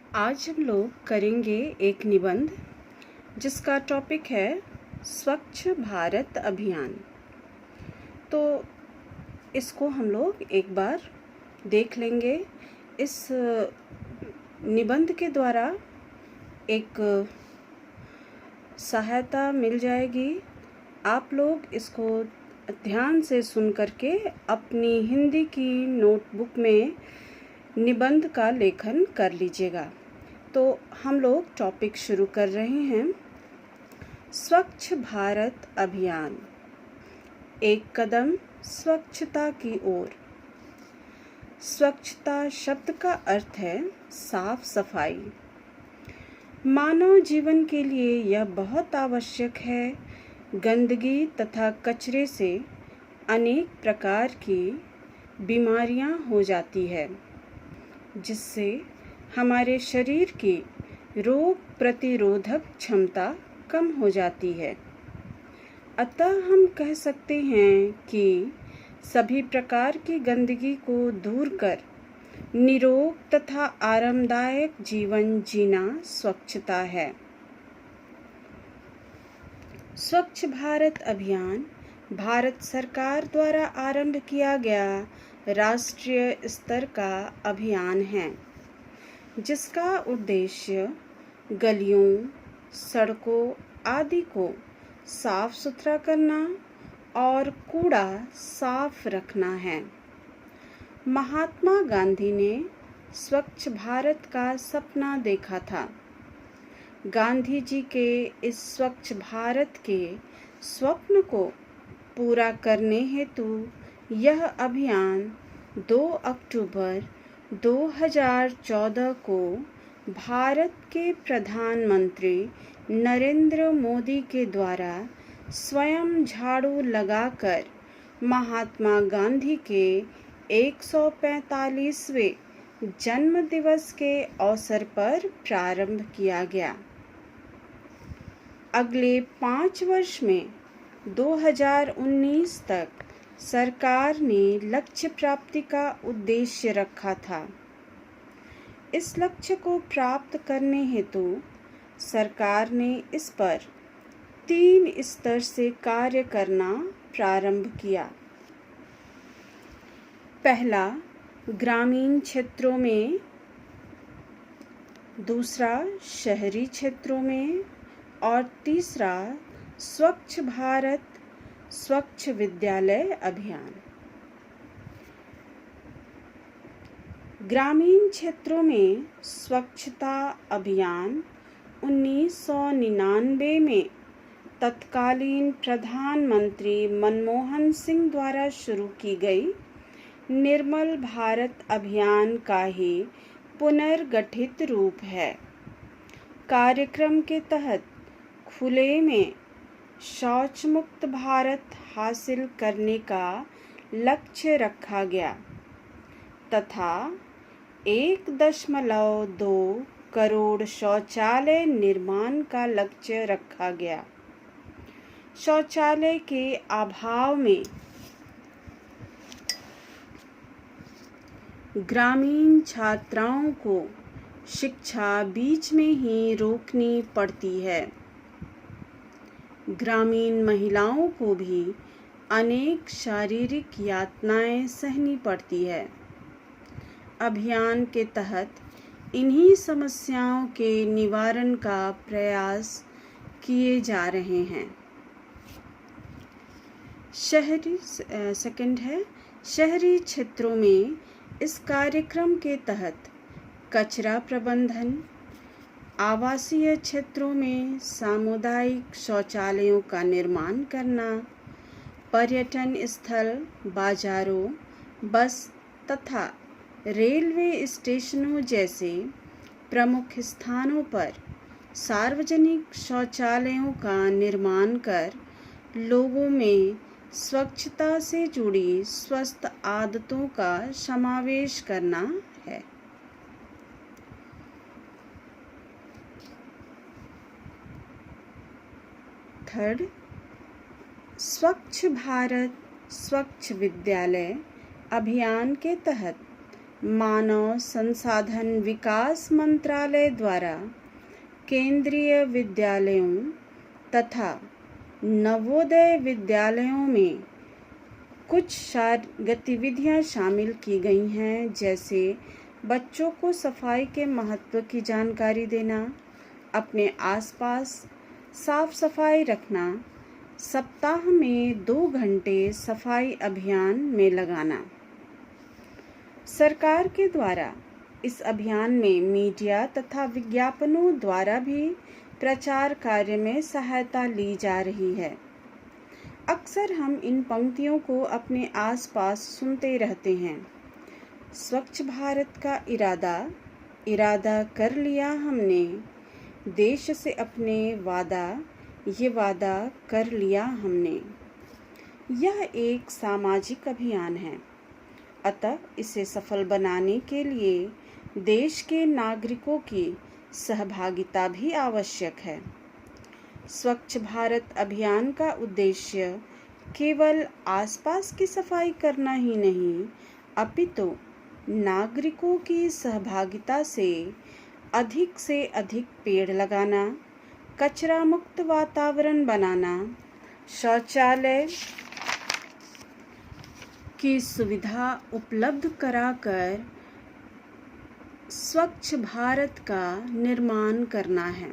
आज हम लोग करेंगे एक निबंध जिसका टॉपिक है स्वच्छ भारत अभियान। तो इसको हम लोग एक बार देख लेंगे। इस निबंध के द्वारा एक सहायता मिल जाएगी। आप लोग इसको ध्यान से सुन करके अपनी हिंदी की नोटबुक में निबंध का लेखन कर लीजिएगा। तो हम लोग टॉपिक शुरू कर रहे हैं। स्वच्छ भारत अभियान, एक कदम स्वच्छता की ओर। स्वच्छता शब्द का अर्थ है साफ सफाई। मानव जीवन के लिए यह बहुत आवश्यक है। गंदगी तथा कचरे से अनेक प्रकार की बीमारियां हो जाती है, जिससे हमारे शरीर की रोग प्रतिरोधक क्षमता कम हो जाती है। अतः हम कह सकते हैं कि सभी प्रकार की गंदगी को दूर कर निरोग तथा आरामदायक जीवन जीना स्वच्छता है। स्वच्छ भारत अभियान भारत सरकार द्वारा आरंभ किया गया राष्ट्रीय स्तर का अभियान है, जिसका उद्देश्य गलियों, सड़कों आदि को साफ सुथरा करना और कूड़ा साफ रखना है। महात्मा गांधी ने स्वच्छ भारत का सपना देखा था। गांधी जी के इस स्वच्छ भारत के स्वप्न को पूरा करने हेतु यह अभियान 2 अक्टूबर 2014 को भारत के प्रधानमंत्री नरेंद्र मोदी के द्वारा स्वयं झाड़ू लगाकर महात्मा गांधी के 145वें जन्म दिवस के अवसर पर प्रारंभ किया गया। अगले 5 वर्ष में 2019 तक सरकार ने लक्ष्य प्राप्ति का उद्देश्य रखा था। इस लक्ष्य को प्राप्त करने हेतु सरकार ने इस पर 3 स्तर से कार्य करना प्रारंभ किया। पहला, ग्रामीण क्षेत्रों में, दूसरा शहरी क्षेत्रों में और तीसरा स्वच्छ भारत स्वच्छ विद्यालय अभियान। ग्रामीण क्षेत्रों में स्वच्छता अभियान 1999 में तत्कालीन प्रधानमंत्री मनमोहन सिंह द्वारा शुरू की गई निर्मल भारत अभियान का ही पुनर्गठित रूप है। कार्यक्रम के तहत खुले में शौच मुक्त भारत हासिल करने का लक्ष्य रखा गया तथा 1.2 करोड़ शौचालय निर्माण का लक्ष्य रखा गया। शौचालय के अभाव में ग्रामीण छात्राओं को शिक्षा बीच में ही रोकनी पड़ती है। ग्रामीण महिलाओं को भी अनेक शारीरिक यातनाएं सहनी पड़ती है। अभियान के तहत इन्हीं समस्याओं के निवारण का प्रयास किए जा रहे हैं। शहरी क्षेत्रों में इस कार्यक्रम के तहत कचरा प्रबंधन, आवासीय क्षेत्रों में सामुदायिक शौचालयों का निर्माण करना, पर्यटन स्थल, बाजारों, बस तथा रेलवे स्टेशनों जैसे प्रमुख स्थानों पर सार्वजनिक शौचालयों का निर्माण कर लोगों में स्वच्छता से जुड़ी स्वस्थ आदतों का समावेश करना है। थर्ड, स्वच्छ भारत स्वच्छ विद्यालय अभियान के तहत मानव संसाधन विकास मंत्रालय द्वारा केंद्रीय विद्यालयों तथा नवोदय विद्यालयों में कुछ गतिविधियां शामिल की गई हैं, जैसे बच्चों को सफाई के महत्व की जानकारी देना, अपने आसपास साफ सफाई रखना, सप्ताह में 2 घंटे सफाई अभियान में लगाना। सरकार के द्वारा इस अभियान में मीडिया तथा विज्ञापनों द्वारा भी प्रचार कार्य में सहायता ली जा रही है। अक्सर हम इन पंक्तियों को अपने आसपास सुनते रहते हैं। स्वच्छ भारत का इरादा कर लिया हमने, देश से अपने ये वादा कर लिया हमने। यह एक सामाजिक अभियान है, अतः इसे सफल बनाने के लिए देश के नागरिकों की सहभागिता भी आवश्यक है। स्वच्छ भारत अभियान का उद्देश्य केवल आसपास की सफाई करना ही नहीं, अपितु नागरिकों की सहभागिता से अधिक पेड़ लगाना, कचरा मुक्त वातावरण बनाना, शौचालय की सुविधा उपलब्ध कराकर स्वच्छ भारत का निर्माण करना है।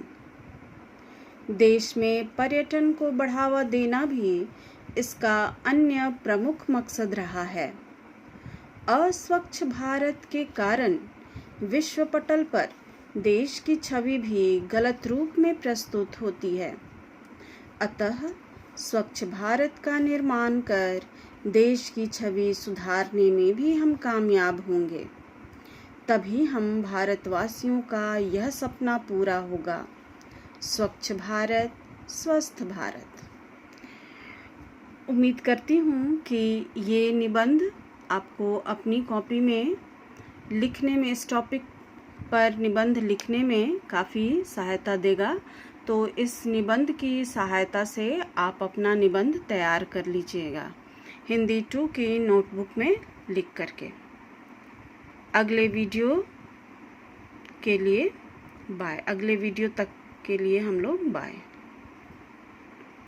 देश में पर्यटन को बढ़ावा देना भी इसका अन्य प्रमुख मकसद रहा है। अस्वच्छ भारत के कारण विश्व पटल पर देश की छवि भी गलत रूप में प्रस्तुत होती है। अतः स्वच्छ भारत का निर्माण कर देश की छवि सुधारने में भी हम कामयाब होंगे। तभी हम भारतवासियों का यह सपना पूरा होगा, स्वच्छ भारत, स्वस्थ भारत। उम्मीद करती हूँ कि ये निबंध आपको अपनी कॉपी में लिखने में, इस टॉपिक पर निबंध लिखने में काफ़ी सहायता देगा। तो इस निबंध की सहायता से आप अपना निबंध तैयार कर लीजिएगा, हिंदी 2 की नोटबुक में लिख करके। अगले वीडियो के लिए बाय। अगले वीडियो तक के लिए हम लोग बाय।